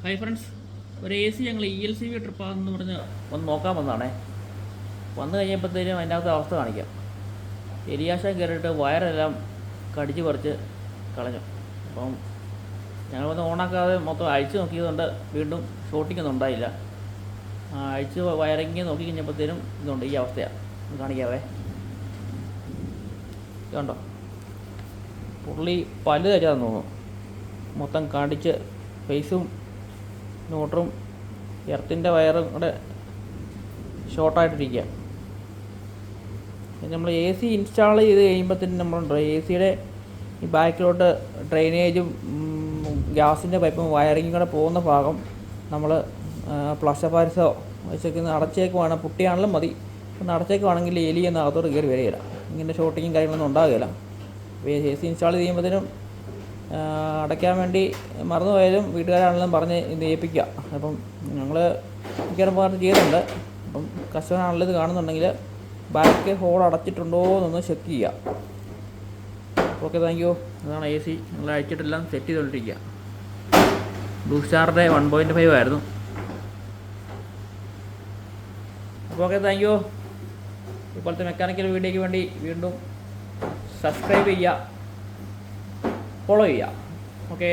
Hi friends, ഒരു A C ഞങ്ങൾ ELCV ട്രിപ്പാണെന്ന് പറഞ്ഞ് ഒന്ന് നോക്കാൻ വന്നതാണേ. വന്നു കഴിഞ്ഞപ്പോഴത്തേനും അതിൻ്റെ അകത്ത് അവസ്ഥ കാണിക്കാം. എലിയാശം കയറിയിട്ട് വയറെല്ലാം കടിച്ച് പറിച്ച് കളഞ്ഞു. അപ്പം ഞങ്ങൾ വന്ന് ഓണാക്കാതെ മൊത്തം അഴിച്ച് നോക്കിയതുകൊണ്ട് വീണ്ടും ഷോട്ടിംഗ് ഒന്നും ഉണ്ടായില്ല. അഴിച്ച് വയറിങ് നോക്കി കഴിഞ്ഞപ്പോഴത്തേനും ഇതുണ്ട്, ഈ അവസ്ഥയാണ്. കാണിക്കാവേ, ഇതുണ്ടോ, പുള്ളി പല്ല് തരാന്ന് തോന്നുന്നു. മൊത്തം കടിച്ച് ഫേസും ന്യൂട്രും എർത്തിൻ്റെ വയറും കൂടെ ഷോർട്ടായിട്ടിരിക്കുക. നമ്മൾ എ സി ഇൻസ്റ്റാൾ ചെയ്ത് കഴിയുമ്പോഴത്തേനും നമ്മളുണ്ടോ, എ സിയുടെ ഈ ബാക്കിലോട്ട് ഡ്രെയിനേജും ഗ്യാസിൻ്റെ പൈപ്പും വയറിങ്ങും കൂടെ പോകുന്ന ഭാഗം നമ്മൾ പ്ലഷർ പാരിസോ വെച്ചൊക്കെ അടച്ചേക്കുവാണ്. പുട്ടിയാണെങ്കിലും മതി, ഒന്ന് അടച്ചേക്കുവാണെങ്കിൽ എലി എന്ന അകത്തോട്ട് കയറി വരികയില്ല. ഇങ്ങനെ ഷോട്ടിങ്ങും കാര്യങ്ങളൊന്നും ഉണ്ടാകുകയില്ല. എ സി ഇൻസ്റ്റാൾ ചെയ്യുമ്പോഴത്തേനും അടയ്ക്കാൻ വേണ്ടി മറന്നുപോയാലും വീട്ടുകാരാണെങ്കിലും പറഞ്ഞ് ഇത് ഏൽപ്പിക്കുക. അപ്പം ഞങ്ങൾ മിക്കവാറും പറഞ്ഞ് ചെയ്യുന്നുണ്ട്. അപ്പം കസ്റ്റമറാണെങ്കിലും ഇത് കാണുന്നുണ്ടെങ്കിൽ ബാക്ക് ഹോൾ അടച്ചിട്ടുണ്ടോ എന്നൊന്ന് ചെക്ക് ചെയ്യുക. Okay, thank you. അതാണ് എ സി ഞങ്ങൾ അയച്ചിട്ടെല്ലാം സെറ്റ് ചെയ്തുകൊണ്ടിരിക്കുക. ബ്ലൂ സ്റ്റാറിൻ്റെ 1.5 ആയിരുന്നു. അപ്പോൾ ഓക്കെ, താങ്ക് യു. ഇപ്പോഴത്തെ മെക്കാനിക്കൽ വീഡിയോയ്ക്ക് വേണ്ടി വീണ്ടും സബ്സ്ക്രൈബ് ചെയ്യുക, ഫോളോ ചെയ്യുക. ഓക്കേ.